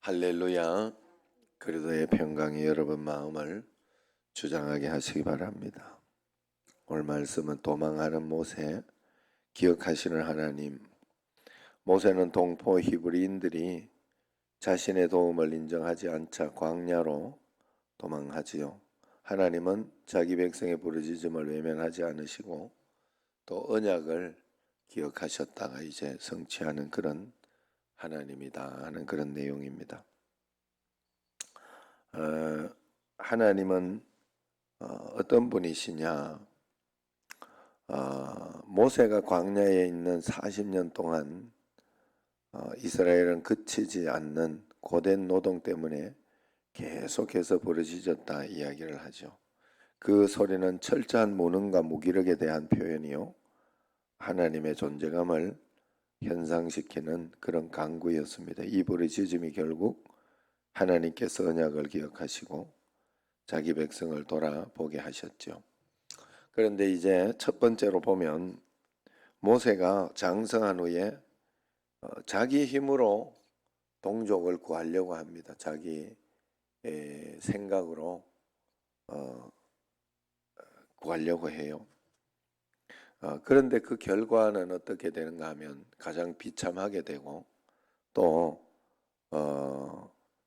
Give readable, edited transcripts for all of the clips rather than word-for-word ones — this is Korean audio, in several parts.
할렐루야. 그리스도의 평강이 여러분 마음을 주장하게 하시기 바랍니다. 오늘 말씀은 도망하는 모세, 기억하시는 하나님. 모세는 동포 히브리인들이 자신의 도움을 인정하지 않자 광야로 도망하지요. 하나님은 자기 백성의 부르짖음을 외면하지 않으시고 또 언약을 기억하셨다가 이제 성취하는 그런 하나님이다 하는 그런 내용입니다. 하나님은 어떤 분이시냐? 모세가 광야에 있는 40년 동안 이스라엘은 그치지 않는 고된 노동 때문에 계속해서 부르짖었다 이야기를 하죠. 그 소리는 철저한 무능과 무기력에 대한 표현이요, 하나님의 존재감을 현상시키는 그런 간구였습니다. 이 부르짖음이 결국 하나님께서 언약을 기억하시고 자기 백성을 돌아보게 하셨죠. 그런데 이제 첫 번째로 보면 모세가 장성한 후에 자기 힘으로 동족을 구하려고 합니다. 자기 생각으로 구하려고 해요. 그런데 그 결과는 어떻게 되는가 하면 가장 비참하게 되고 또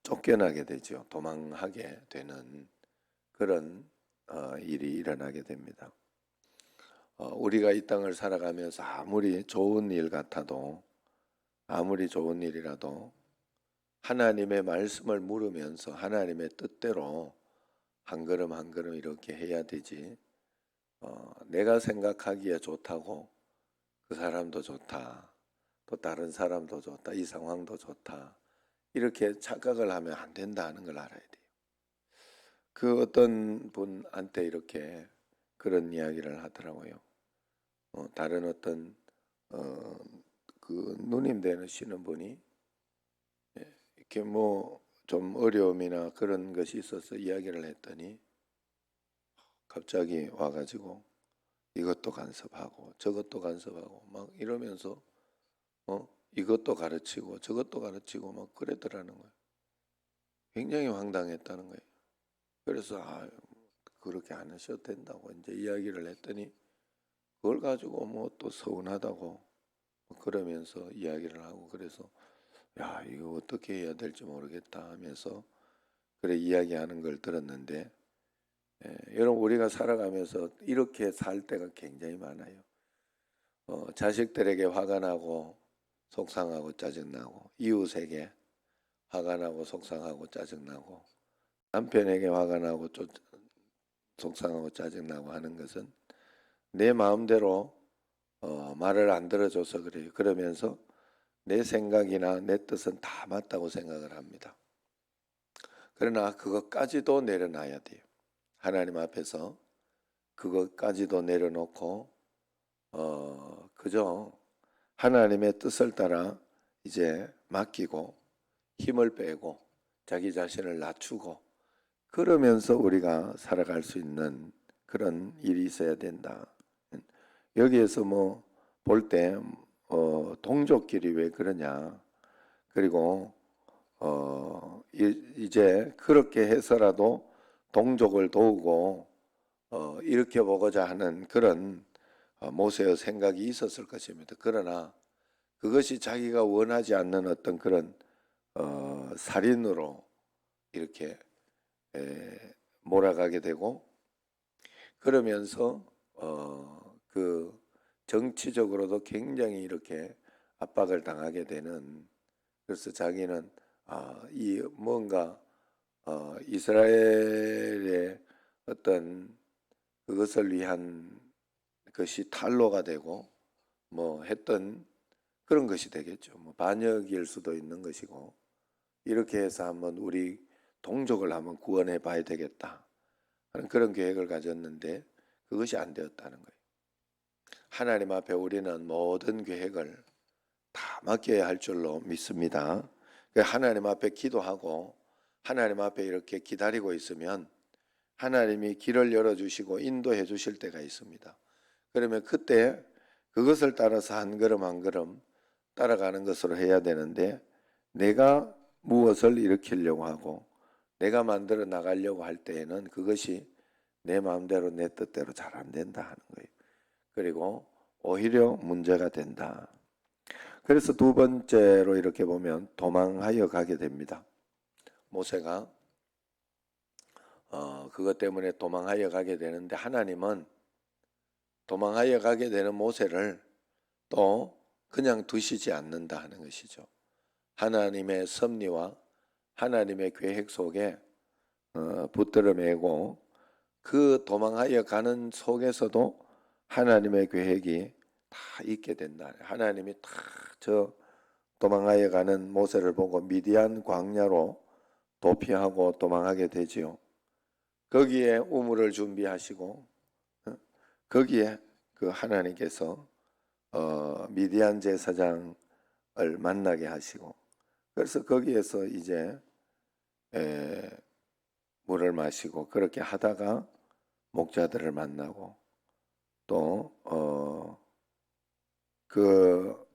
쫓겨나게 되죠. 도망하게 되는 그런 일이 일어나게 됩니다. 우리가 이 땅을 살아가면서 아무리 좋은 일 같아도, 아무리 좋은 일이라도 하나님의 말씀을 물으면서 하나님의 뜻대로 한 걸음 한 걸음 이렇게 해야 되지, 내가 생각하기에 좋다고 그 사람도 좋다, 또 다른 사람도 좋다, 이 상황도 좋다, 이렇게 착각을 하면 안 된다 하는 걸 알아야 돼요. 그 어떤 분한테 이렇게 그런 이야기를 하더라고요. 다른 어떤 그 누님 되시는 분이 이렇게 뭐 좀 어려움이나 그런 것이 있어서 이야기를 했더니 갑자기 와가지고 이것도 간섭하고 저것도 간섭하고 막 이러면서 이것도 가르치고 저것도 가르치고 막 그랬더라는 거예요. 굉장히 황당했다는 거예요. 그래서 그렇게 안 하셔도 된다고 이제 이야기를 했더니 그걸 가지고 뭐 또 서운하다고 그러면서 이야기를 하고, 그래서 야, 이거 어떻게 해야 될지 모르겠다 하면서 그래 이야기하는 걸 들었는데, 여러분 우리가 살아가면서 이렇게 살 때가 굉장히 많아요. 자식들에게 화가 나고 속상하고 짜증나고, 이웃에게 화가 나고 속상하고 짜증나고, 남편에게 화가 나고 속상하고 짜증나고 하는 것은 내 마음대로 말을 안 들어줘서 그래요. 그러면서 내 생각이나 내 뜻은 다 맞다고 생각을 합니다. 그러나 그것까지도 내려놔야 돼요. 하나님 앞에서 그것까지도 내려놓고 그저 하나님의 뜻을 따라 이제 맡기고 힘을 빼고 자기 자신을 낮추고 그러면서 우리가 살아갈 수 있는 그런 일이 있어야 된다. 여기에서 뭐 볼 때 동족끼리 왜 그러냐, 그리고 이제 그렇게 해서라도 동족을 도우고 일으켜보고자 하는 그런 모세의 생각이 있었을 것입니다. 그러나 그것이 자기가 원하지 않는 어떤 그런 살인으로 이렇게 몰아가게 되고, 그러면서 그 정치적으로도 굉장히 이렇게 압박을 당하게 되는, 그래서 자기는 이 뭔가 이스라엘의 어떤 그것을 위한 것이 탄로가 되고 뭐 했던 그런 것이 되겠죠. 뭐 반역일 수도 있는 것이고, 이렇게 해서 한번 우리 동족을 한번 구원해 봐야 되겠다 하는 그런 계획을 가졌는데 그것이 안 되었다는 거예요. 하나님 앞에 우리는 모든 계획을 다 맡겨야 할 줄로 믿습니다. 하나님 앞에 기도하고 하나님 앞에 이렇게 기다리고 있으면 하나님이 길을 열어주시고 인도해 주실 때가 있습니다. 그러면 그때 그것을 따라서 한 걸음 한 걸음 따라가는 것으로 해야 되는데, 내가 무엇을 일으키려고 하고 내가 만들어 나가려고 할 때에는 그것이 내 마음대로 내 뜻대로 잘 안 된다 하는 거예요. 그리고 오히려 문제가 된다. 그래서 두 번째로 이렇게 보면 도망하여 가게 됩니다. 모세가 그것 때문에 도망하여 가게 되는데 하나님은 도망하여 가게 되는 모세를 또 그냥 두시지 않는다 하는 것이죠. 하나님의 섭리와 하나님의 계획 속에 붙들어 매고 그 도망하여 가는 속에서도 하나님의 계획이 다 있게 된다. 하나님이 다 저 도망하여 가는 모세를 보고 미디안 광야로 도피하고 도망하게 되지요. 거기에 우물을 준비하시고 거기에 그 하나님께서 미디안 제사장을 만나게 하시고 그래서 거기에서 이제 물을 마시고 그렇게 하다가 목자들을 만나고 또 그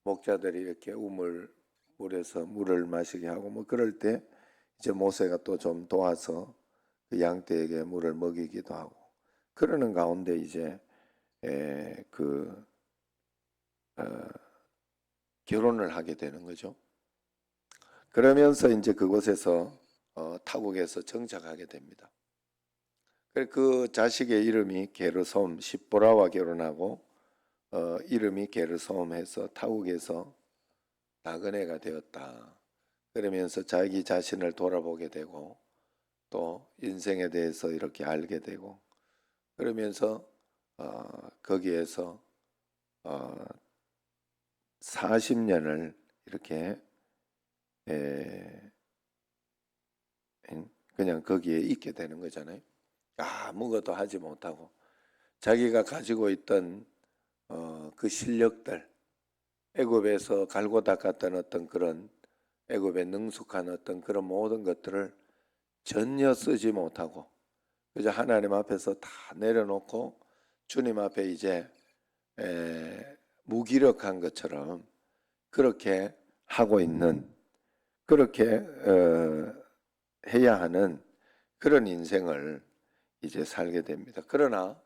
목자들이 이렇게 물에서 물을 마시게 하고 뭐 그럴 때 이제 모세가 또 좀 도와서 그 양떼에게 물을 먹이기도 하고 그러는 가운데 이제 그 결혼을 하게 되는 거죠. 그러면서 이제 그곳에서 타국에서 정착하게 됩니다. 그 자식의 이름이 게르솜 십보라와 결혼하고 이름이 게르솜 해서 타국에서 나그네가 되었다. 그러면서 자기 자신을 돌아보게 되고 또 인생에 대해서 이렇게 알게 되고 그러면서 거기에서 40년을 이렇게 그냥 거기에 있게 되는 거잖아요. 아무것도 하지 못하고 자기가 가지고 있던 그 실력들 애굽에서 갈고 닦았던 어떤 그런 애굽에 능숙한 어떤 그런 모든 것들을 전혀 쓰지 못하고 그저 하나님 앞에서 다 내려놓고 주님 앞에 이제 무기력한 것처럼 그렇게 하고 있는 그렇게 해야 하는 그런 인생을 이제 살게 됩니다. 그러나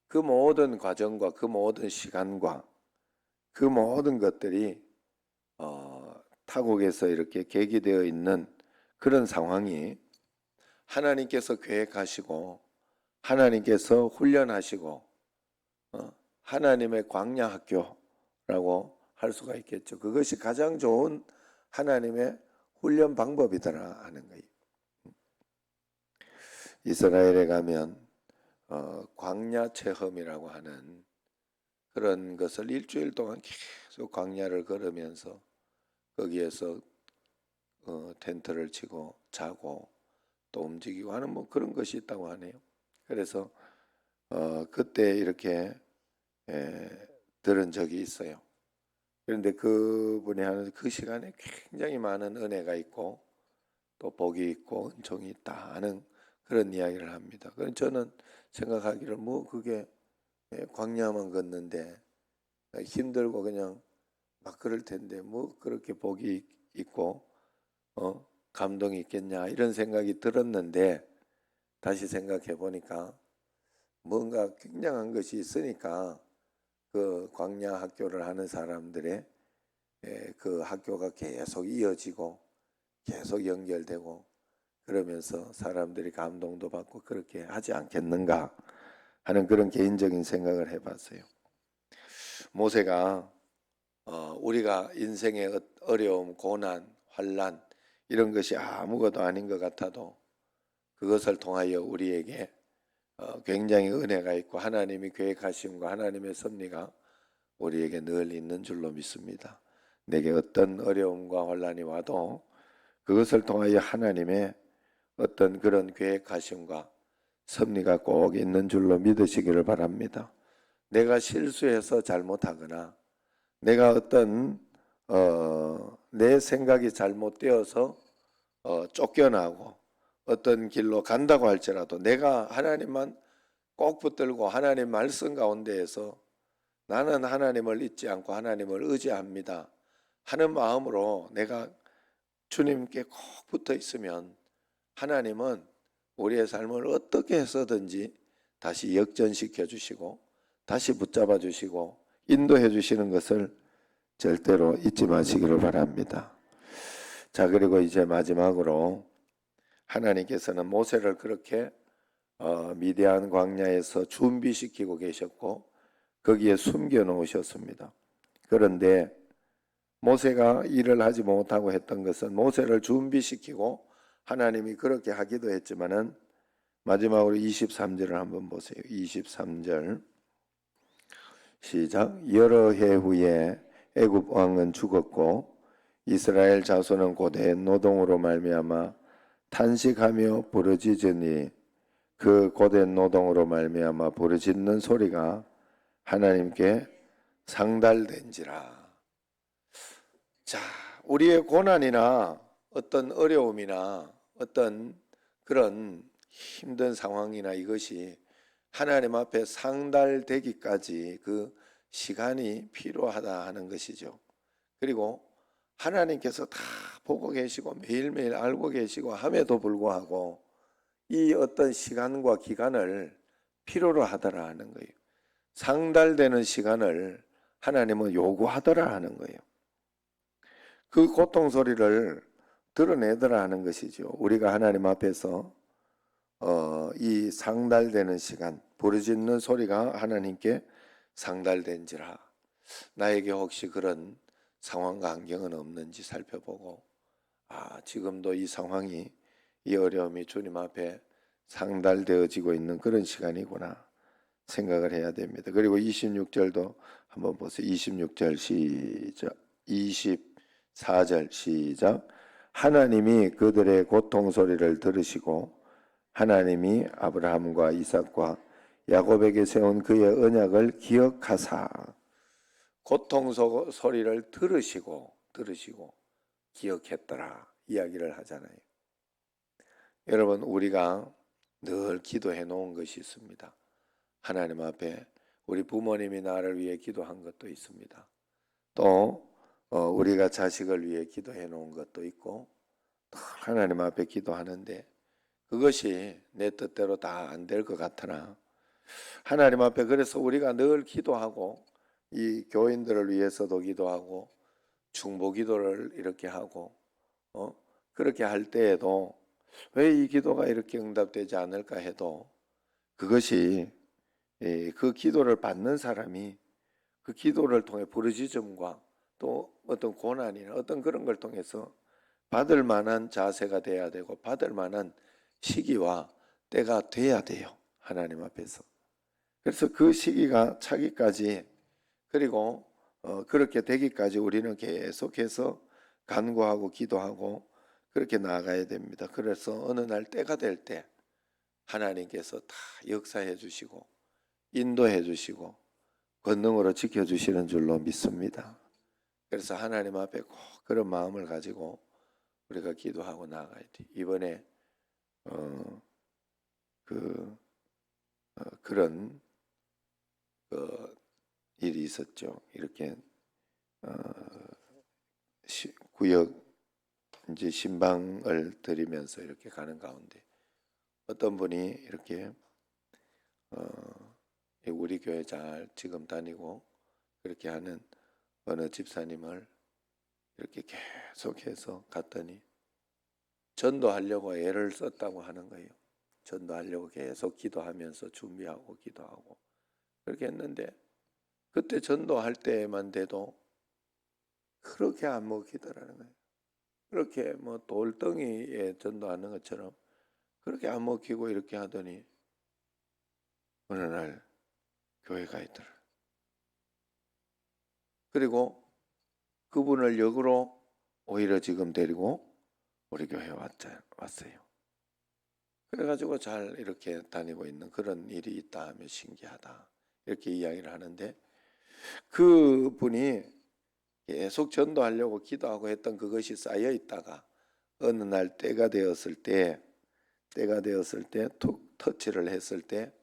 그 모든 과정과 그 모든 시간과 그 모든 것들이 타국에서 이렇게 계기되어 있는 그런 상황이 하나님께서 계획하시고 하나님께서 훈련하시고 하나님의 광야 학교라고 할 수가 있겠죠. 그것이 가장 좋은 하나님의 훈련 방법이더라 하는 거예요. 이스라엘에 가면 광야 체험이라고 하는 그런 것을 일주일 동안 계속 광야를 걸으면서 거기에서 텐트를 치고 자고 또 움직이고 하는 뭐 그런 것이 있다고 하네요. 그래서 그때 이렇게 들은 적이 있어요. 그런데 그분이 하는 그 시간에 굉장히 많은 은혜가 있고 또 복이 있고 은총이 있다 하는 그런 이야기를 합니다. 그래서 저는 생각하기를 뭐 그게 광야만 걷는데 힘들고 그냥 막 그럴 텐데 뭐 그렇게 복이 있고 감동이 있겠냐 이런 생각이 들었는데 다시 생각해 보니까 뭔가 굉장한 것이 있으니까 그 광야 학교를 하는 사람들의 그 학교가 계속 이어지고 계속 연결되고 그러면서 사람들이 감동도 받고 그렇게 하지 않겠는가 하는 그런 개인적인 생각을 해봤어요. 모세가 우리가 인생의 어려움, 고난, 환난 이런 것이 아무것도 아닌 것 같아도 그것을 통하여 우리에게 굉장히 은혜가 있고 하나님이 계획하심과 하나님의 섭리가 우리에게 늘 있는 줄로 믿습니다. 내게 어떤 어려움과 환난이 와도 그것을 통하여 하나님의 어떤 그런 계획하심과 섭리가 꼭 있는 줄로 믿으시기를 바랍니다. 내가 실수해서 잘못하거나 내가 어떤 내 생각이 잘못되어서 쫓겨나고 어떤 길로 간다고 할지라도 내가 하나님만 꼭 붙들고 하나님 말씀 가운데에서 나는 하나님을 잊지 않고 하나님을 의지합니다 하는 마음으로 내가 주님께 꼭 붙어 있으면 하나님은 우리의 삶을 어떻게 해서든지 다시 역전시켜 주시고 다시 붙잡아 주시고 인도해 주시는 것을 절대로 잊지 마시기를 바랍니다. 자, 그리고 이제 마지막으로 하나님께서는 모세를 그렇게 미디안 광야에서 준비시키고 계셨고 거기에 숨겨 놓으셨습니다. 그런데 모세가 일을 하지 못하고 했던 것은 모세를 준비시키고 하나님이 그렇게 하기도 했지만은 마지막으로 23절을 한번 보세요. 23절 시작. 여러 해 후에 애굽 왕은 죽었고 이스라엘 자손은 고된 노동으로 말미암아 탄식하며 부르짖으니 그 고된 노동으로 말미암아 부르짖는 소리가 하나님께 상달된지라. 자, 우리의 고난이나 어떤 어려움이나 어떤 그런 힘든 상황이나 이것이 하나님 앞에 상달되기까지 그 시간이 필요하다 하는 것이죠. 그리고 하나님께서 다 보고 계시고 매일매일 알고 계시고 함에도 불구하고 이 어떤 시간과 기간을 필요로 하더라 하는 거예요. 상달되는 시간을 하나님은 요구하더라 하는 거예요. 그 고통 소리를 드러내더라 하는 것이죠. 우리가 하나님 앞에서 이 상달되는 시간, 부르짖는 소리가 하나님께 상달된지라. 나에게 혹시 그런 상황과 환경은 없는지 살펴보고, 지금도 이 상황이, 이 어려움이 주님 앞에 상달되어지고 있는 그런 시간이구나 생각을 해야 됩니다. 그리고 26절도 한번 보세요. 26절 시작. 24절 시작. 하나님이 그들의 고통 소리를 들으시고 하나님이 아브라함과 이삭과 야곱에게 세운 그의 언약을 기억하사. 고통 소리를 들으시고 기억했더라 이야기를 하잖아요. 여러분, 우리가 늘 기도해 놓은 것이 있습니다. 하나님 앞에 우리 부모님이 나를 위해 기도한 것도 있습니다. 또 우리가 자식을 위해 기도해 놓은 것도 있고, 하나님 앞에 기도하는데 그것이 내 뜻대로 다 안 될 것 같으나 하나님 앞에, 그래서 우리가 늘 기도하고 이 교인들을 위해서도 기도하고 중보 기도를 이렇게 하고 그렇게 할 때에도 왜 이 기도가 이렇게 응답되지 않을까 해도 그것이 그 기도를 받는 사람이 그 기도를 통해 부르짖음과 또 어떤 고난이나 어떤 그런 걸 통해서 받을 만한 자세가 돼야 되고 받을 만한 시기와 때가 돼야 돼요. 하나님 앞에서. 그래서 그 시기가 차기까지, 그리고 그렇게 되기까지 우리는 계속해서 간구하고 기도하고 그렇게 나아가야 됩니다. 그래서 어느 날 때가 될 때 하나님께서 다 역사해 주시고 인도해 주시고 권능으로 지켜주시는 줄로 믿습니다. 그래서 하나님 앞에 꼭 그런 마음을 가지고 우리가 기도하고 나아가야 돼. 이번에 그런 일이 있었죠. 이렇게 구역 이제 신방을 드리면서 이렇게 가는 가운데 어떤 분이 이렇게 우리 교회 잘 지금 다니고 그렇게 하는 어느 집사님을 이렇게 계속해서 갔더니 전도하려고 애를 썼다고 하는 거예요. 전도하려고 계속 기도하면서 준비하고 기도하고 그렇게 했는데 그때 전도할 때만 돼도 그렇게 안 먹히더라는 거예요. 그렇게 뭐 돌덩이에 전도하는 것처럼 그렇게 안 먹히고 이렇게 하더니 어느 날 교회가 있더라. 그리고 그분을 역으로 오히려 지금 데리고 우리 교회에 왔어요. 그래가지고 잘 이렇게 다니고 있는 그런 일이 있다 하면 신기하다 이렇게 이야기를 하는데, 그분이 계속 전도하려고 기도하고 했던 그것이 쌓여 있다가 어느 날 때가 되었을 때 툭 터치를 했을 때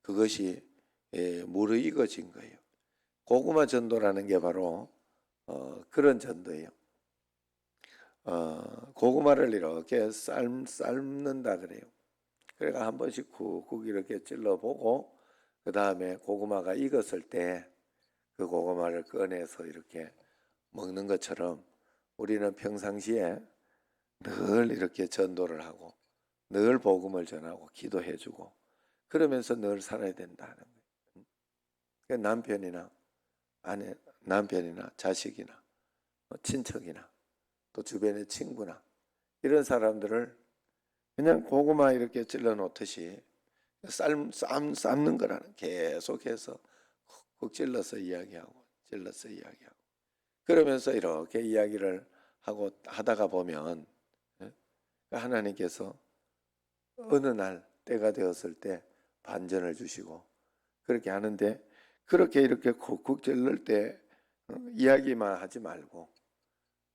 그것이 무르익어진 거예요. 고구마 전도라는 게 바로 그런 전도예요. 고구마를 이렇게 삶는다 그래요. 그러니까 한 번씩 쿡쿡 이렇게 찔러보고 그 다음에 고구마가 익었을 때 그 고구마를 꺼내서 이렇게 먹는 것처럼 우리는 평상시에 늘 이렇게 전도를 하고 늘 복음을 전하고 기도해주고 그러면서 늘 살아야 된다는 거예요. 남편이나 아내, 남편이나 자식이나 친척이나 또 주변의 친구나 이런 사람들을 그냥 고구마 이렇게 찔러 놓듯이 삶는 거라는 계속해서 쿡 찔러서 이야기하고 찔러서 이야기하고 그러면서 이렇게 이야기를 하고 하다가 보면 하나님께서 어느 날 때가 되었을 때 반전을 주시고 그렇게 하는데 그렇게 이렇게 쿡쿡 찔를 때 이야기만 하지 말고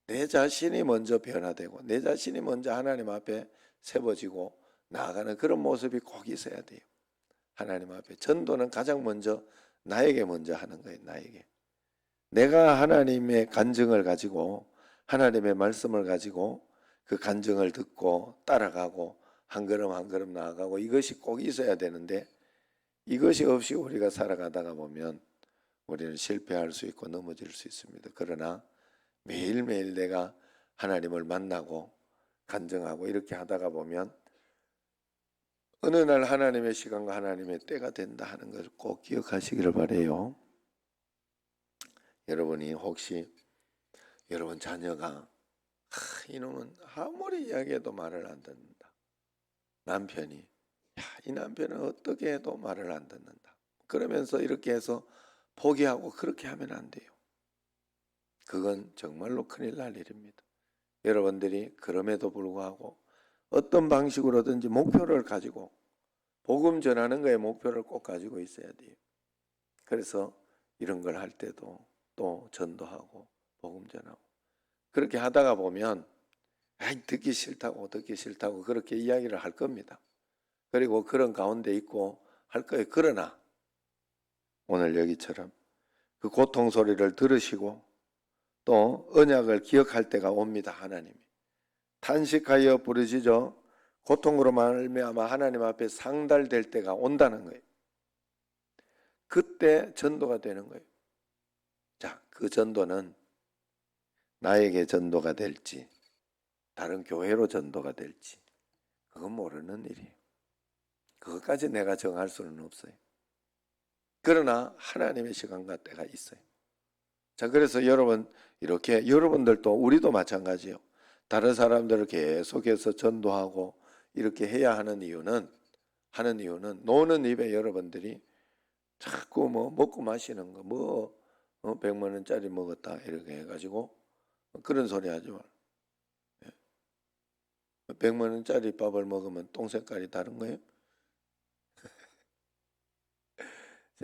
내 자신이 먼저 변화되고 내 자신이 먼저 하나님 앞에 세워지고 나아가는 그런 모습이 꼭 있어야 돼요. 하나님 앞에 전도는 가장 먼저 나에게 먼저 하는 거예요. 나에게 내가 하나님의 간증을 가지고 하나님의 말씀을 가지고 그 간증을 듣고 따라가고 한 걸음 한 걸음 나아가고 이것이 꼭 있어야 되는데 이것이 없이 우리가 살아가다가 보면 우리는 실패할 수 있고 넘어질 수 있습니다. 그러나 매일매일 내가 하나님을 만나고 간증하고 이렇게 하다가 보면 어느 날 하나님의 시간과 하나님의 때가 된다 하는 것을 꼭 기억하시기를 바라요. 여러분이 혹시 여러분 자녀가 이놈은 아무리 이야기해도 말을 안 듣는다. 남편이 이 남편은 어떻게 해도 말을 안 듣는다. 그러면서 이렇게 해서 포기하고 그렇게 하면 안 돼요. 그건 정말로 큰일 날 일입니다. 여러분들이 그럼에도 불구하고 어떤 방식으로든지 목표를 가지고 복음 전하는 거에 목표를 꼭 가지고 있어야 돼요. 그래서 이런 걸 할 때도 또 전도하고 복음 전하고 그렇게 하다가 보면 듣기 싫다고 그렇게 이야기를 할 겁니다. 그리고 그런 가운데 있고 할 거예요. 그러나 오늘 여기처럼 그 고통 소리를 들으시고 또 언약을 기억할 때가 옵니다. 하나님이 탄식하여 부르짖어 고통으로 말미암아 하나님 앞에 상달될 때가 온다는 거예요. 그때 전도가 되는 거예요. 자, 그 전도는 나에게 전도가 될지 다른 교회로 전도가 될지 그건 모르는 일이에요. 그것까지 내가 정할 수는 없어요. 그러나 하나님의 시간과 때가 있어요. 자, 그래서 여러분 이렇게 여러분들도 우리도 마찬가지예요. 다른 사람들을 계속해서 전도하고 이렇게 해야 하는 이유는 노는 입에 여러분들이 자꾸 뭐 먹고 마시는 거 100만 원짜리 먹었다 이렇게 해가지고 그런 소리 하지 말. 100만 원짜리 밥을 먹으면 똥 색깔이 다른 거예요?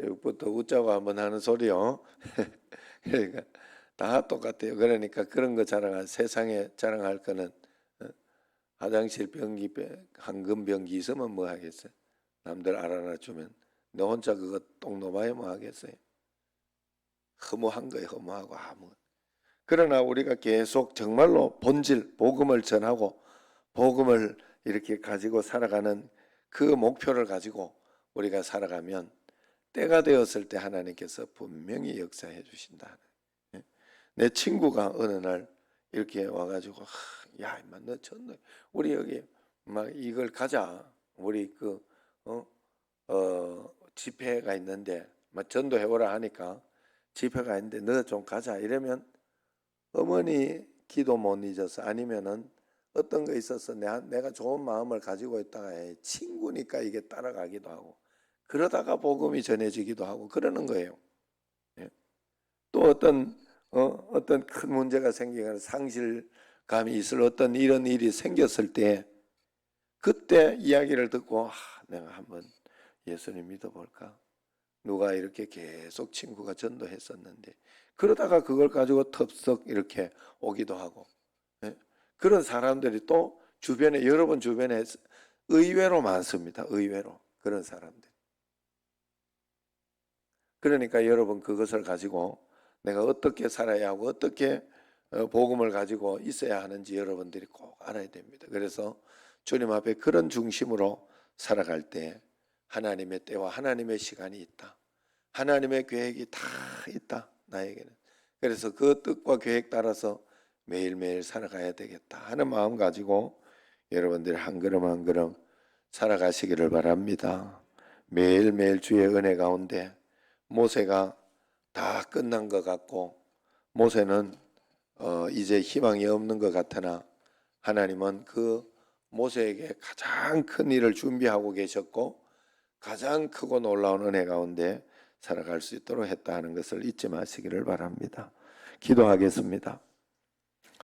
제육부터 웃자고 한번 하는 소리요. 그러니까 다 똑같아요. 그러니까 그런 거 세상에 자랑할 거는 화장실 변기 황금 변기 있으면 뭐 하겠어요? 남들 알아나 주면 너 혼자 그거 똥 놓아야 뭐 하겠어요? 허무한 거예요. 허무하고 아무. 그러나 우리가 계속 정말로 본질 복음을 전하고 복음을 이렇게 가지고 살아가는 그 목표를 가지고 우리가 살아가면 때가 되었을 때 하나님께서 분명히 역사해 주신다. 내 친구가 어느 날 이렇게 와가지고 야 임마 너 전도 우리 여기 막 이걸 가자 우리 집회가 있는데 막 전도해 오라 하니까 집회가 있는데 너 좀 가자 이러면 어머니 기도 못 잊어서 아니면은 어떤 거 있어서 내가 좋은 마음을 가지고 있다가 친구니까 이게 따라가기도 하고 그러다가 복음이 전해지기도 하고 그러는 거예요. 또 어떤 큰 문제가 생기거나 상실감이 있을 어떤 이런 일이 생겼을 때 그때 이야기를 듣고 내가 한번 예수님 믿어볼까? 누가 이렇게 계속 친구가 전도했었는데 그러다가 그걸 가지고 텁썩 이렇게 오기도 하고 그런 사람들이 또 여러분 주변에 의외로 많습니다. 의외로 그런 사람들. 그러니까 여러분 그것을 가지고 내가 어떻게 살아야 하고 어떻게 복음을 가지고 있어야 하는지 여러분들이 꼭 알아야 됩니다. 그래서 주님 앞에 그런 중심으로 살아갈 때 하나님의 때와 하나님의 시간이 있다. 하나님의 계획이 다 있다, 나에게는. 그래서 그 뜻과 계획 따라서 매일매일 살아가야 되겠다 하는 마음 가지고 여러분들이 한 걸음 한 걸음 살아가시기를 바랍니다. 매일매일 주의 은혜 가운데 모세가 다 끝난 것 같고 모세는 이제 희망이 없는 것 같으나 하나님은 그 모세에게 가장 큰 일을 준비하고 계셨고 가장 크고 놀라운 은혜 가운데 살아갈 수 있도록 했다 하는 것을 잊지 마시기를 바랍니다. 기도하겠습니다.